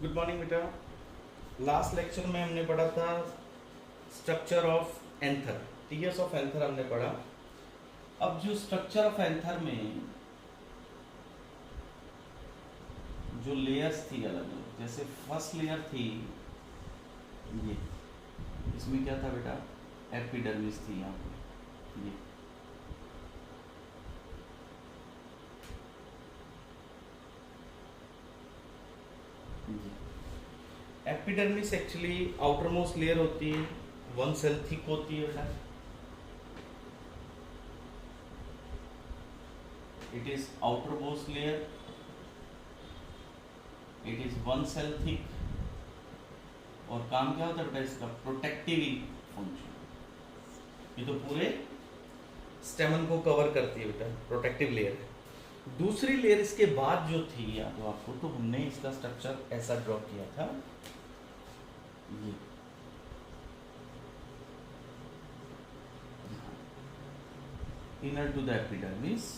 Good morning बेटा। Last lecture में हमने पढ़ा था structure of anther, TS of anther हमने पढ़ा। अब जो स्ट्रक्चर ऑफ एंथर में जो लेयर्स थी अलग अलग, जैसे फर्स्ट लेयर थी ये, इसमें क्या था बेटा, एपिडर्मिस थी यहाँ पे, ये epidermis actually outermost layer होती है, 1 सेल थिक होती है बेटा। It is outermost layer, it is 1 cell thick, और काम क्या होता है बेटा इसका, प्रोटेक्टिव फंक्शन। ये तो पूरे स्टेमन को कवर करती है बेटा, प्रोटेक्टिव लेयर है। दूसरी लेयर इसके बाद जो थी, याद हो आपको, तो हमने इसका स्ट्रक्चर ऐसा ड्रॉ किया था, ये इनर टू द एपिडर्मिस।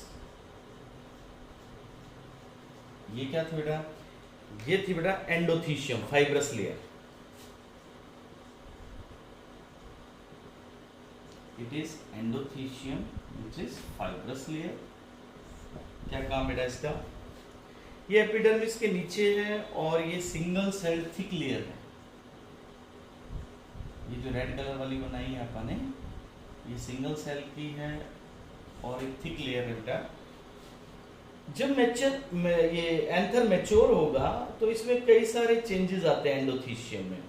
ये क्या था बेटा, ये थी बेटा endothecium, fibrous layer. It is endothecium which is fibrous layer. क्या काम बेटा इसका, ये एपिडर्मिस के नीचे है और ये सिंगल सेल थिक लेयर है। ये जो रेड कलर वाली बनाई है अपन ने, ये सिंगल सेल की है और एक थिक लेयर है बेटा। जब ये एंथर मैच्योर होगा तो इसमें कई सारे चेंजेस आते हैं एंडोथीशियम में।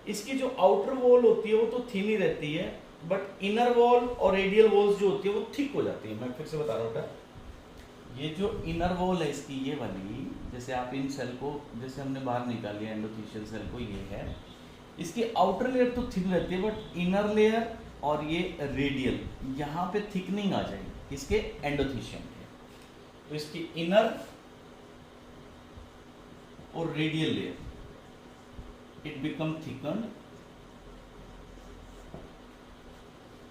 इसकी जो आउटर वॉल होती है वो तो थीन ही रहती है, बट इनर वॉल और रेडियल वॉल्स जो होती है वो थिक हो जाती है। मैं फिर से बता रहा हूँ बेटा, ये जो इनर वॉल है इसकी, ये वाली, जैसे आप इन सेल को, जैसे हमने बाहर निकाल लिया एंडोथीशियल सेल को, ये है, इसकी आउटर लेयर तो थिक रहती है, बट इनर लेयर और ये रेडियल, यहाँ पे थिकनिंग आ जाएगी इसके एंडोथीशियम के। तो इसकी इनर और रेडियल लेयर इट बिकम थिकन्ड।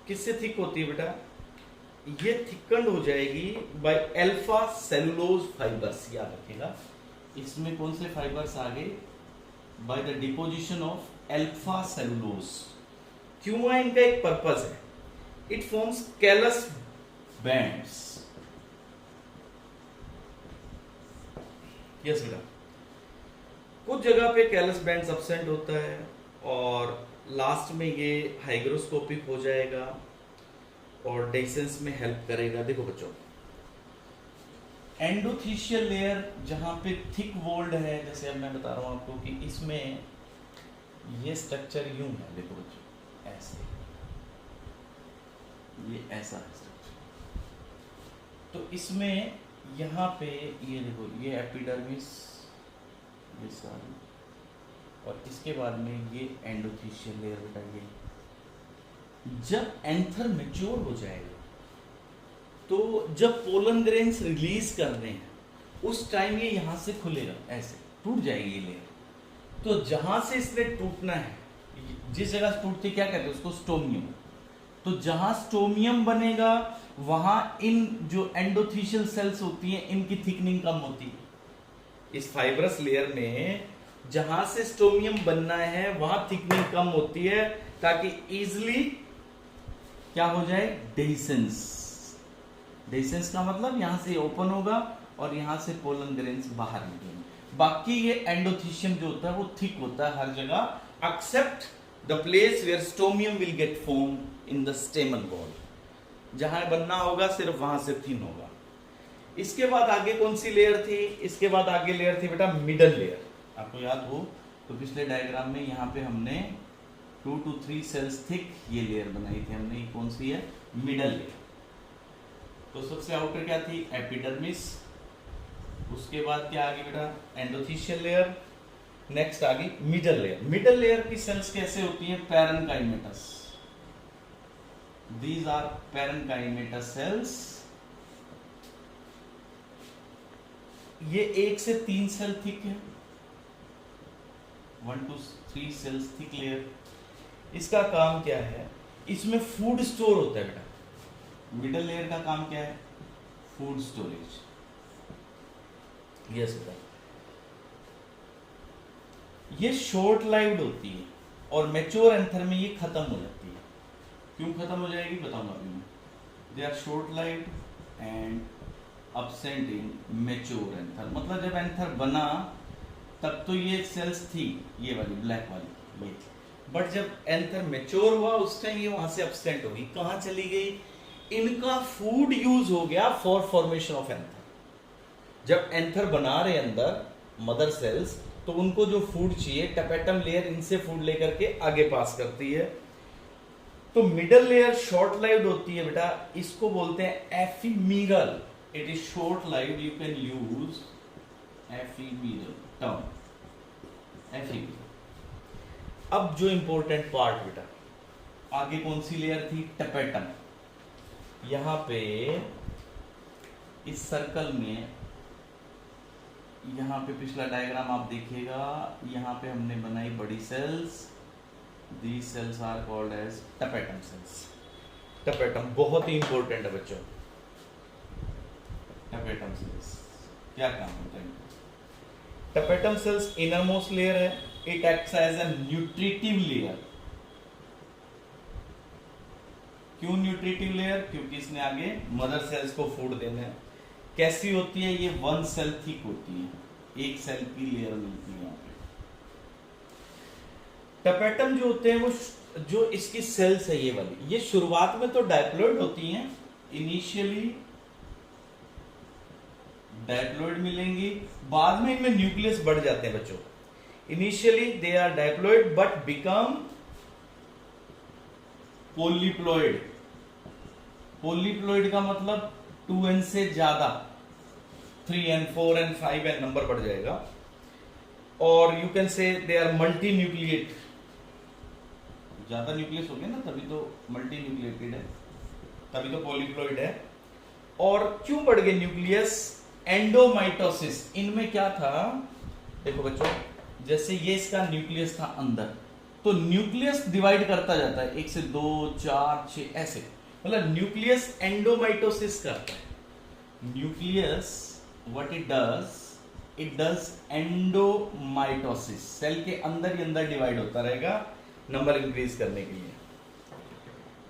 किससे थिक होती है बेटा, ये थिकन्ड हो जाएगी बाय अल्फा सेलुलोज फाइबर्स। याद रखिएगा, इसमें कौन से फाइबर्स आ गए, by the deposition of alpha cellulose. क्यों है, इनका एक पर्पस है, it forms callus bands. Yes बेटा, कुछ जगह पे कैलस बैंड्स एब्सेंट होता है और लास्ट में ये हाइग्रोस्कोपिक हो जाएगा और डेसेंस में हेल्प करेगा। देखो बच्चों, एंडोथीशियल लेयर जहां पे थिक वॉल्ड है, जैसे अब मैं बता रहा हूं आपको कि इसमें ये स्ट्रक्चर यूं है, देखो बच्चों, ऐसे, ये ऐसा है स्ट्रक्चर। तो इसमें यहाँ पे ये देखो, ये एपिडर्मिस, ये सारी, और इसके बाद में ये एंडोथीशियल लेयर बेटा। ये जब एंथर मैच्योर हो जाएगा तो जब पोलन ग्रेन्स रिलीज करने हैं उस टाइम ये यहां से खुलेगा, ऐसे टूट जाएगी ये लेयर। तो जहां से इसने टूटना है, जिस जगह से टूटती, क्या कहते हैं उसको, स्टोमियम। तो जहां स्टोमियम बनेगा वहां इन जो एंडोथीशियल सेल्स होती हैं इनकी थिकनिंग कम होती है। इस फाइब्रस लेयर में जहां से स्टोमियम बनना है वहां थिकनिंग कम होती है, ताकि इजिली क्या हो जाए, डेसेंस। डेसेंस का मतलब यहां से ओपन होगा और यहां से पोलन ग्रेन्स बाहर निकलेंगे। बाकी ये एंडोथीशियम जो होता है वो थिक होता है हर जगह, except the place where stomium will get form in the stamen wall. जहां बनना होगा सिर्फ वहां से थिन होगा। इसके बाद आगे कौन सी लेयर थी, इसके बाद आगे लेयर थी बेटा मिडल लेयर। आपको याद हो तो पिछले डायग्राम में यहाँ पे हमने 2 to 3 सेल्स थिक ये लेयर बनाई थी हमने। ये कौन सी है, मिडल लेयर। तो सबसे आउटर क्या थी, एपिडर्मिस। उसके बाद क्या आ गई बेटा, एंडोथीशियल लेयर। नेक्स्ट आ गई मिडल लेयर। मिडल लेयर की सेल्स कैसे होती हैं, parenchymatous. These are parenchymatous cells. ये 1 से 3 सेल थिक है, 1 to 3 सेल्स थिक लेयर। इसका काम क्या है, इसमें फूड स्टोर होता है बेटा। मिडल लेयर का काम क्या है, फूड स्टोरेज। यस बेटा। ये शॉर्ट लाइव्ड होती है और मैच्योर एंथर में ये खत्म हो जाती है। क्यों खत्म हो जाएगी बताऊंगा अभी मैं। They are short lived and absent in mature anther, मतलब जब एंथर बना तब तो ये सेल्स थी, ये वाली ब्लैक वाली ये, बट जब एंथर मैच्योर हुआ उस टाइम ये वहां से absent हो गई। कहाँ चली गई? इनका फूड यूज हो गया फॉर फॉर्मेशन ऑफ एंथर। जब एंथर बना रहे अंदर मदर सेल्स, तो उनको जो फूड चाहिए टपेटम लेयर इनसे फूड लेकर के आगे पास करती है। तो मिडल लेयर शॉर्ट लाइव्ड होती है बेटा, इसको बोलते हैं ephemeral. It is short lived, you can use ephemeral term, ephemeral. अब जो इंपॉर्टेंट पार्ट बेटा, आगे कौन सी लेयर थी? टपेटम। यहां पे इस सर्कल में, यहां पे पिछला डायग्राम आप देखिएगा, यहां पे हमने बनाई बड़ी sales. These cells are called as tapetum cells. tapetum बहुत ही इंपॉर्टेंट है बच्चों। tapetum cells क्या काम होता है? tapetum cells innermost layer है, it acts as a nutritive layer। क्यों न्यूट्रिटिव लेयर? क्योंकि इसने आगे मदर सेल्स को फूड देना है। कैसी होती है ये? 1 सेल थिक होती है, एक सेल की लेयर मिलती है। टपेटम जो होते हैं वो जो इसकी सेल्स है ये वाली, ये शुरुआत में तो डायप्लॉइड होती हैं, इनिशियली डायप्लॉइड मिलेंगी, बाद में इनमें न्यूक्लियस बढ़ जाते हैं बच्चों। Initially they are diploid but become polyploid. Polyploid का मतलब 2n से ज्यादा, 3n 4n 5n नंबर बढ़ जाएगा। और you can say they are multinucleate, ज्यादा न्यूक्लियस हो गया ना, तभी तो मल्टी न्यूक्लिएटेड है, तभी तो पॉलीप्लॉइड है। और क्यों बढ़ गए न्यूक्लियस? एंडोमाइटोसिस। इनमें क्या था देखो बच्चों, जैसे ये इसका न्यूक्लियस था अंदर, तो न्यूक्लियस डिवाइड करता जाता है 1 से 2 4 6 ऐसे, मतलब न्यूक्लियस एंडोमाइटोसिस करता है। Nucleus what it does endomitosis, cell के अंदर ही अंदर डिवाइड होता रहेगा नंबर इंक्रीज करने के लिए।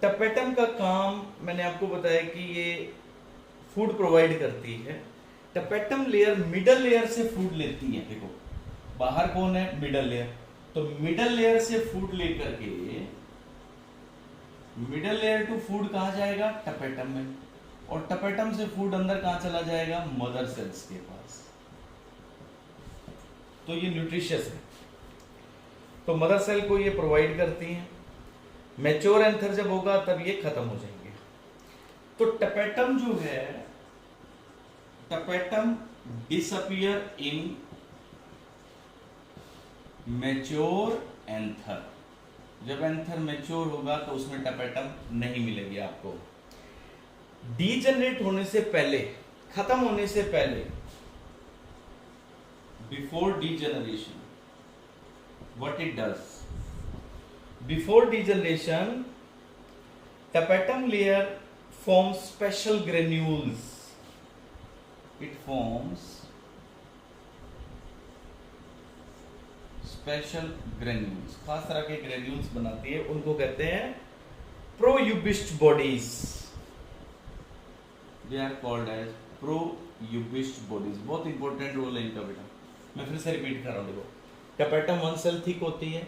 टपेटम का काम मैंने आपको बताया कि ये फूड प्रोवाइड करती है। टपेटम लेयर मिडल लेयर से फूड लेती है। देखो बाहर कौन है? Middle layer. तो मिडल लेयर से फूड लेकर के मिडल लेयर टू फूड कहा जाएगा? टपेटम में। और टपेटम से फूड अंदर कहां चला जाएगा? मदर सेल्स के पास। तो ये न्यूट्रिशियस है, तो मदर सेल को ये प्रोवाइड करती हैं। मैच्योर एंथर जब होगा तब ये खत्म हो जाएंगे। तो टपेटम जो है, tapetum disappear in mature anther. जब एंथर मैच्योर होगा तो उसमें टपेटम नहीं मिलेगी आपको। डीजनरेट होने से पहले, खत्म होने से पहले, before degeneration, what it does before degeneration, tapetum layer forms special granules. It forms special granules, खास तरह के granules बनाती है, उनको कहते हैं proubised bodies. They are called as proubised bodies. बहुत इंपॉर्टेंट रोल है इनका बेटा, मैं फिर से रिपीट कर रहा हूं। देखो टपेटम 1 सेल थिक होती है,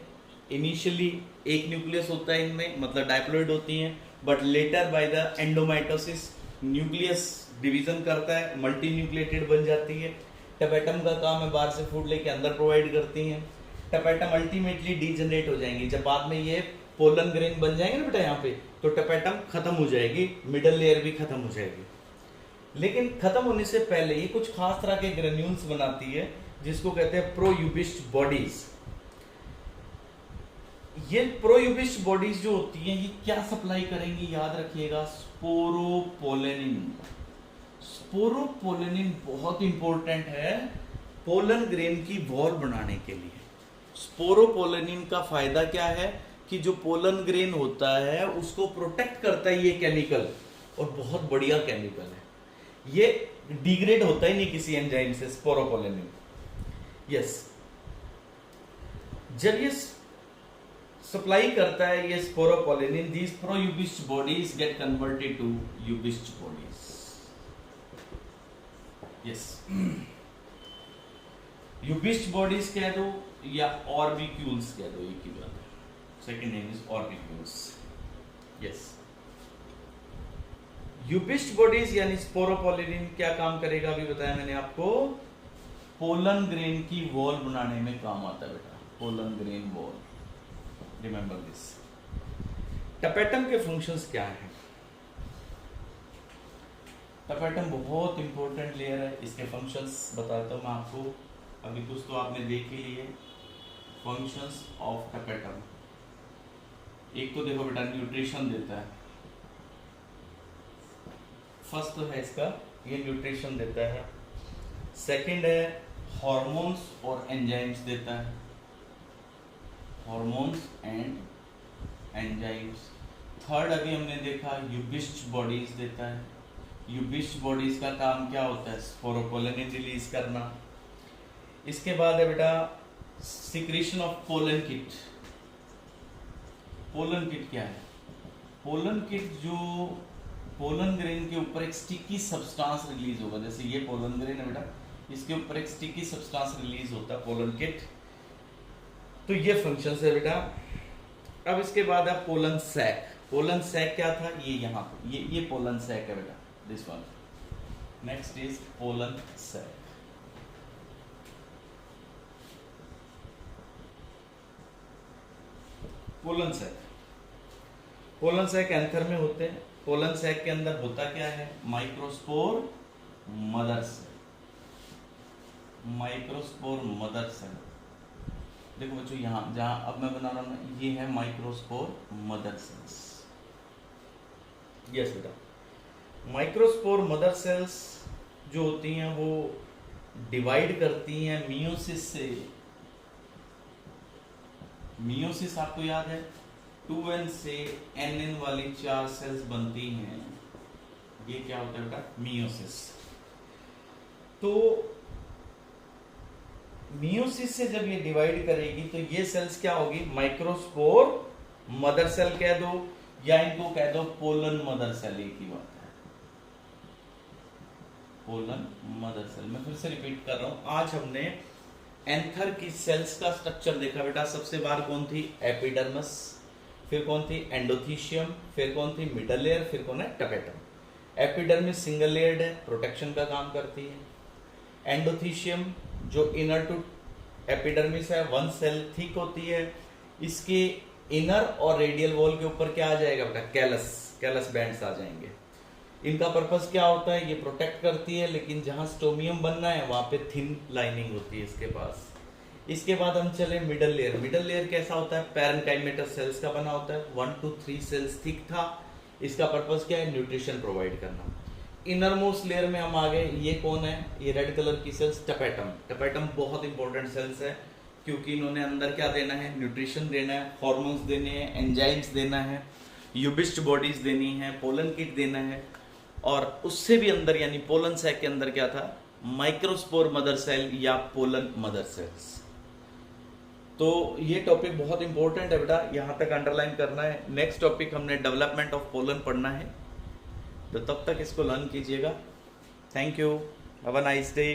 इनिशियली एक न्यूक्लियस होता है इनमें, मतलब डायप्लॉइड होती हैं, but later by the एंडोमाइटोसिस nucleus division करता है, मल्टी न्यूक्लिएटेड बन जाती है। टपेटम का काम है बाहर से फूड लेके अंदर प्रोवाइड करती हैं। टपेटम अल्टीमेटली डीजनरेट हो जाएंगी, जब बाद में ये पोलन ग्रेन बन जाएंगे ना बेटा यहाँ पे, तो टपेटम खत्म हो जाएगी, मिडल लेयर भी खत्म हो जाएगी। लेकिन खत्म होने से पहले ये कुछ खास तरह के ग्रेन्यूल्स बनाती है जिसको कहते हैं प्रोयूबिस्ट बॉडीज। ये प्रोयूबिस्ट बॉडीज जो होती हैं ये क्या सप्लाई करेंगी? याद रखिएगा, स्पोरोपोलेनिन। स्पोरोपोलेनिन बहुत इंपॉर्टेंट है पोलन ग्रेन की वॉल बनाने के लिए। स्पोरोपोलेनिन का फायदा क्या है कि जो पोलन ग्रेन होता है उसको प्रोटेक्ट करता है ये केमिकल, और बहुत बढ़िया केमिकल है। ये डिग्रेड होता ही नहीं किसी एंजाइम से, स्पोरोपोलेनिन। यस, जब ये सप्लाई करता है ये sporopollenin, these proubisch bodies get converted to Ubisch bodies. Yes, Ubisch bodies कह दो या ऑर्बिक्यूल्स कह दो, एक ही बात है। Second name is orbicules. Yes, Ubisch bodies यानी स्पोरोपोलिनिन क्या काम करेगा अभी बताया मैंने आपको, पोलन ग्रेन की वॉल बनाने में काम आता है बेटा, pollen grain wall, remember this. Tapetum के फंक्शंस क्या हैं? टपेटम बहुत इंपॉर्टेंट लेयर है, इसके फंक्शंस बताता हूं मैं आपको। अभी कुछ तो आपने देख ही लिए फंक्शंस ऑफ टपेटम। एक तो देखो बेटा न्यूट्रिशन देता है, फर्स्ट तो है इसका ये न्यूट्रिशन देता है। सेकंड है हार्मोन्स और एंजाइम्स देता है, हार्मोन्स एंड एंजाइम्स। थर्ड अभी हमने देखा यूबिस्ट बॉडीज देता है। यूबिस्ट बॉडीज का काम क्या होता है? स्पोरोपोलिन रिलीज करना। इसके बाद है बेटा secretion of pollen kit. Pollen kit क्या है? पोलन किट जो पोलन ग्रेन के ऊपर एक स्टिकी सब्सटेंस रिलीज होगा, जैसे ये पोलन ग्रेन है बेटा, इसके ऊपर एक स्टिकी सब्सटेंस रिलीज होता है पोलन किट। तो ये फंक्शन है बेटा। अब इसके बाद है पोलन सैक। पोलन सैक क्या था? ये यहाँ पे ये पोलन सैक है बेटा, this one. Next is pollen sac. Pollen sac, pollen sac anther में होते हैं। पोलन सैक के अंदर होता क्या है? Microspore mother cell, microspore mother cell. देखो बच्चों यहाँ जहां अब मैं बना रहा हूं ये है माइक्रोस्पोर मदर सेल्स। यस बेटा, माइक्रोस्पोर मदर सेल्स जो होती हैं वो डिवाइड करती हैं मियोसिस से। मियोसिस आपको याद है 2n से nn वाली 4 सेल्स बनती हैं, ये क्या होता है बेटा? मियोसिस। तो मियोसिस से जब ये डिवाइड करेगी तो ये सेल्स क्या होगी? माइक्रोस्पोर मदर सेल कह दो या इनको कह दो पोलन मदर सेल, एक ही बात है, पोलन मदर सेल। मैं फिर से रिपीट कर रहा हूं। आज हमने एंथर की सेल्स का स्ट्रक्चर देखा बेटा। सबसे बाहर कौन थी? एपिडर्मिस, फिर कौन थी? एंडोथीशियम, फिर कौन थी? मिडल लेयर, फिर कौन है? टपेटम। एपिडर्मिस सिंगल लेयर्ड है, प्रोटेक्शन का काम करती है। एंडोथीशियम जो इनर टू एपिडर्मिस है, 1 सेल थिक होती है। इसके इनर और रेडियल वॉल के ऊपर क्या आ जाएगा बेटा? कैलस, कैलस बैंड्स आ जाएंगे। इनका पर्पस क्या होता है? ये प्रोटेक्ट करती है, लेकिन जहां स्टोमियम बनना है वहां पे थिन लाइनिंग होती है इसके पास। इसके बाद हम चले मिडल लेयर। मिडल लेयर कैसा होता है? पैरेन्काइमेटर सेल्स का बना होता है, 1 to 3 सेल्स थिक था। इसका पर्पस क्या है? न्यूट्रिशन प्रोवाइड करना। इनर मोस्ट लेयर में हम आ गए, ये कौन है? ये रेड कलर की सेल्स टपेटम। टपेटम बहुत इंपॉर्टेंट सेल्स है क्योंकि इन्होंने अंदर क्या देना है? न्यूट्रिशन देना है, हॉर्मोन्स देने हैं, एंजाइम्स देना है, यूबिस्ट बॉडीज देनी है, पोलन किट देना है। और उससे भी अंदर यानी पोलन सैक के अंदर क्या था? माइक्रोस्पोर मदर सेल या पोलन मदर सेल्स। तो ये टॉपिक बहुत इंपॉर्टेंट है बेटा, यहाँ तक अंडरलाइन करना है। नेक्स्ट टॉपिक हमने डेवलपमेंट ऑफ पोलन पढ़ना है, तो तब तक इसको लर्न कीजिएगा। Thank you, have a nice day.